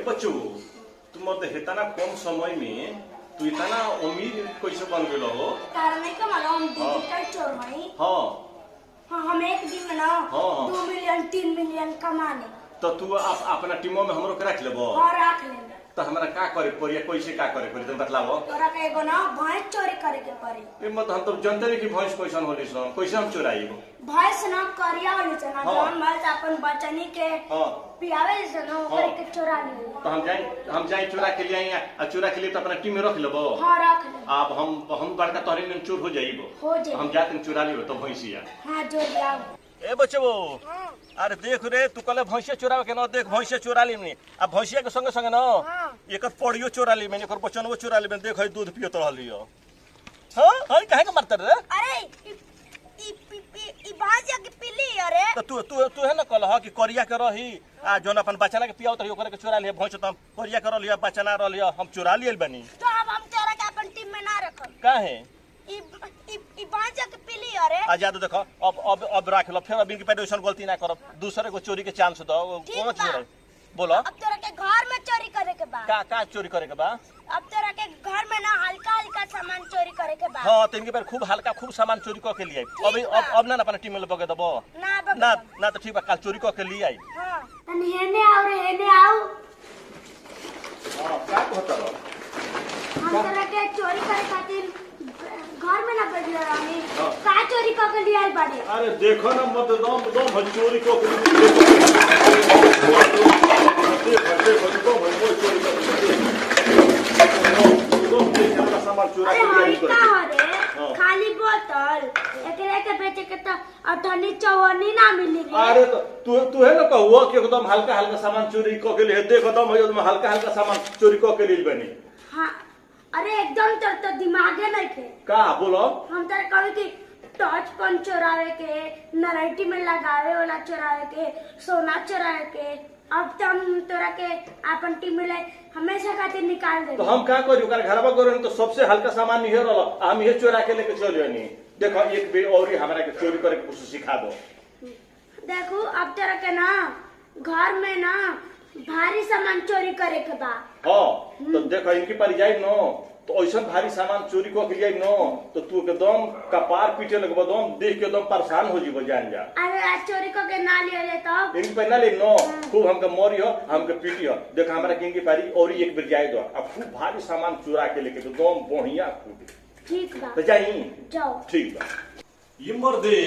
बच्चो तुम तो इतना कम समय में तू इतना अमीर कैसे बन गए हो? कारण नहीं का मालूम डिजिटल चोर भाई। हाँ हाँ हम एक दिन में ना हाँ। 2 मिलियन 3 मिलियन कमाने। तो तू अपना टीमों में हमरो के रख लेबो। हाँ रख लेंगे। तो हमरा का करे पड़ी कैसे का करे पड़ी तुम बतलाओ। तोरा के एगो ना भैंस चोरी करे के पड़ी। ए मत हम तो जानते नहीं कि भैंस कैसन होली सो कैसे हम चुराइबो। भैंस ना करिया वाली से ना हाँ। जौन भैंस अपन बचनी के हाँ पियावे से ना ओकरे के चोरा लिए। तो हम जाए चुरा के लिए आ चुरा के लिए तो अपना टीम में रख लेबो। हाँ रख ले। अब हम बड़का तोहरे में चोर हो जाइबो। हो जाए। हम जाते चुरा लियो तो भैंसिया। हाँ जो लाओ। ए बच्चो अरे देख रे तू कल भैंसिया चुरावे के न देख भैंसिया चुरा ली में अब भैंसिया के संगे संगे न एकर पड़ियो चुरा ली में एकर बचनवो चुरा ली में देख है दूध पियत रहलियो। हां हई काहे के मारत रे? अरे ई भाजिया के पीली अरे। तो तू है न कल ह कि करिया के रही आ जोन अपन बचना के पियावत रही ओकरे के चुरा लिए भैंस तो हम करिया के रहलियो बचना रहलियो हम चुरा लियल बनी। तो अब हम तोरा के अपन टीम में ना रखब। काहे? ई भाजिया के पीली अरे। आजाद देखो अब राख लो फिर अब इनके पैसे वैसन गलती ना करब दूसरे को चोरी के चांस दो कौन चोरी बोलो। अब तोरा के घर में चोरी करे के बा। का चोरी करे के बा? अब तोरा के घर में ना हल्का हल्का सामान चोरी करे के बा। हाँ तो इनके पैर खूब हल्का खूब सामान चोरी करके लिए अभी अब ना अपना टीम में बगे दबो ना तो ठीक बा कल चोरी करके लिए आई। हां तनी हेने आओ रे हेने आओ। हां का होता रो? हम तोरा के चोरी करे खातिर घर में ना बैठले रानी का चोरी करके लिए आई बाड़े। अरे देखो ना मत दम चोरी करके खाली बोतल एकरे के बेचे के तो 28-54 ना मिली रे। अरे तो तू है ना कहूआ कि एकदम हल्का हल्का सामान चोरी करके ले देखो दम हल्का हल्का सामान चोरी करके ले बनी। हां अरे एकदम तो दिमागे नहीं थे का बोलो। हम तो कभी कि टॉर्च पन चोरावे के नराइटी में लगावे वाला चोरावे के सोना चोरावे के अब तो हम तोरा के अपन टीम में हमेशा खातिर निकाल दे। तो हम का करी ओकर घरवा करे तो सबसे हल्का सामान नहीं रहल हम ये चोरा के लेके चल जानी। देखो एक बेर और ही हमरा के चोरी करे के कुछ सिखा दो। देखो अब तोरा के ना घर में ना भारी सामान चोरी करे के बा। हां तो देखो इनकी पर जाई न तो ऐसा भारी सामान चोरी को के जाई न तो तू एकदम कपार पीटे लगबो दम देख के एकदम परेशान हो जीबो जान जा। अरे आज चोरी को के ना ले ले तब इनकी पर ना ले न खूब हमके मोरी हो हमके पीटी हो देख हमरा के इनकी पारी और एक बेर जाई दो अब खूब भारी सामान चुरा के लेके एकदम बढ़िया खूब ठीक बा तो जाई जाओ। ठीक बा ये मर्दे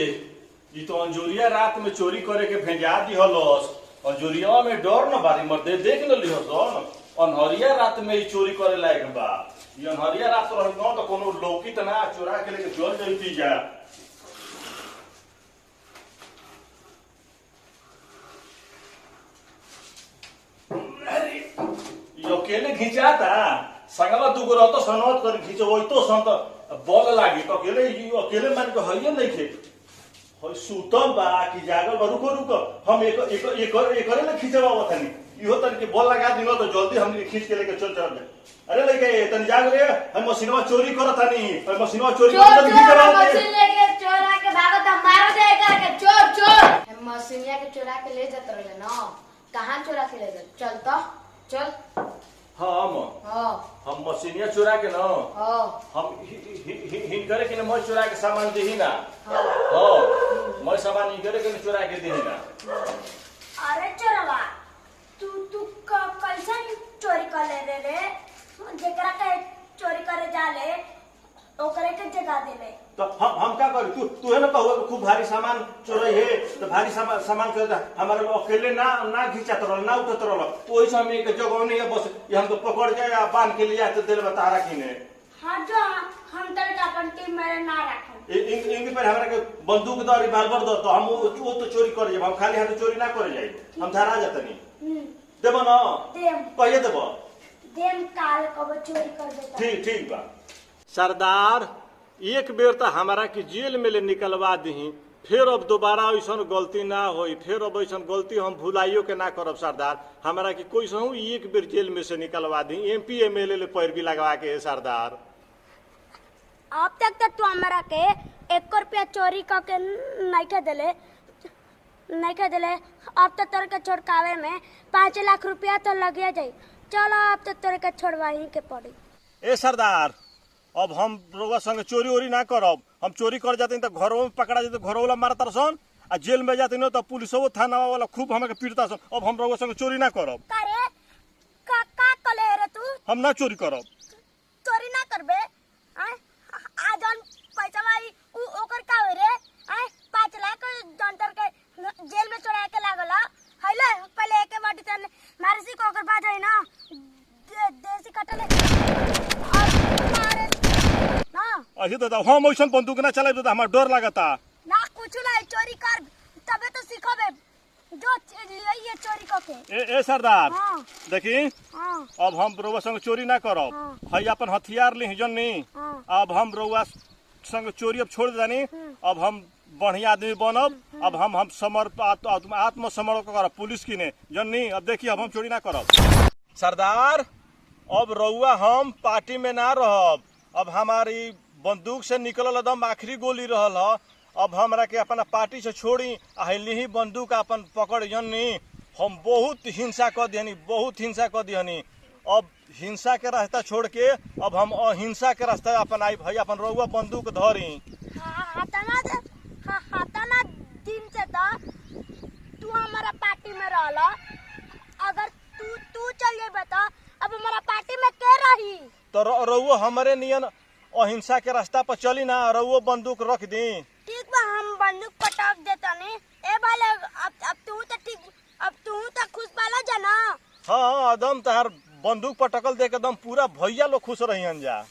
ई तो अंजोरिया रात में चोरी करे के भेजा दिहलस अंजोरिया में डर न बारी मर्दे देख न लिहसन अनहरिया रात में ई चोरी करे लायक बा। ये अनहरिया रात रह न तो कोनो लौकी त ना चोरा के लेके चल जइती जा। अरे ये अकेले घिंचाता संगला दुगो रहतो सनवत कर खींचो वही तो संत बल लागी तो अकेले मान के हइए नहीं थे हई सुतल बा कि जागल बा रुको हम एक ना खींचवा बतानी इहो तन के बल लगा दिनो तो जल्दी हम खींच के लेके चल चल। अरे लेके तन जाग रे हम मशीनवा चोरी करतानी हम मशीनवा चोरी करत खींचवा मशीन लेके चोरा के भागत हम मारो दे करके चोर हम मशीनिया के चोरा के ले जात रहले ना कहां चोरा के ले जात चल तो चल। हम मशीनिया चुरा के न हम हिनकरे के मैं चुरा के सामान देही ना। मैं सामान हिनकरे के चुरा के देही ना। अरे चोरवा तू कैसे चोरी कर ले रे जेकरा के चोरी करे जाले ओकरे के जगह देले तो हम क्या करी तू है ना कहूँ खूब भारी सामान चोरई है तो भारी सामान चोर हमारे अकेले ना घिंचात रह ना उठत रह तो वही समय एक जगह नहीं है बस ये हम तो पकड़ जाए बांध के लिया तो दिल बता रखी ने। हाँ जो हम तो अपन टीम में ना रखे इनके पर हमारे के बंदूक दो रिवाल्वर दो तो हम वो तो चोरी कर जाए हम खाली हाथ चोरी ना करे जाए हम धरा जाते नहीं देबो ना कहिए देबो देम काल कब चोरी कर देता। ठीक बा सरदार एक बेर तो हमारा की जेल में ले निकलवा दी फिर अब दोबारा ऐसा गलती ना होई फिर अब ऐसा गलती हम भुलाइयो के ना करब सरदार हमारा की कोई सहू एक बेर जेल में से निकलवा दी MP MLA पैरवी लगवा के है सरदार। अब तक तो तू हमारा के 1 रुपया चोरी करके नहीं के देले नहीं कह दिले अब तो तोर के छोड़कावे में 5 लाख रुपया तो लगे जाई। चलो अब तो तोर के छोड़वाही के पड़ी। ए सरदार अब हम रउआ संग चोरी ओरी ना करब। हम चोरी कर जाते तो घरों में पकड़ा जाते, घरों वाला मारता सन आ जेल में जाते न तो पुलिस थाना वाला खूब हमें पीटता सन। अब हम रउआ संग चोरी ना करब। करे का कले रे तू? हम ना चोरी करब। चोरी ना करबे? आ जन पैसा वाली ओकर का होय रे? 5 लाख जंतर के जेल में चोरा के लागल हैले पहले एके बाटी तन मारसी को ओकर बात है ना देसी कटले और मारे ना। अही तो हम ओइसन बंदूक ना चलाइब तो हमार डर लागता ना। कुछ नहीं चोरी कर तबे तो सीखबे जो ये चोरी करके। ए सरदार हां देखी अब हम रउआ संग चोरी ना करब। हई अपन हथियार ली जन्नी। अब हम रउआ संग चोरी अब छोड़ देनी। अब हम बढ़िया आदमी बनब। अब हम आत्मसमर्पण करब पुलिस की ने जन्नी। अब देखिए अब हम चोरी ना करब। सरदार अब रउआ हम पार्टी में ना रहब। अब हमारी बंदूक से निकलल एकदम आखिरी गोली रहल ह। अब हमरा के अपना पार्टी से छोड़ी आहली ही बंदूक अपन पकड़ जन्नी। हम बहुत हिंसा कर दिहनी, बहुत हिंसा कर दिहनी। अब हिंसा के रास्ता छोड़ के अब हम अहिंसा के रास्ता अपन आई भाई अपन रउआ बंदूक धरी। हाताना दिन से तू हमारा पार्टी में रहला। अगर तू चल जेबे तो अब हमारा पार्टी में के रही? तो रउआ हमारे नियन अहिंसा के रास्ता पर चली ना। रउआ बंदूक रख दी। ठीक बा हम बंदूक पटक देता नहीं। ए भाले अब तू तो ठीक, अब तू तो खुश बाला जाना। हाँ एकदम तहार बंदूक पटकल देख एकदम पूरा भैया लोग खुश रही जा।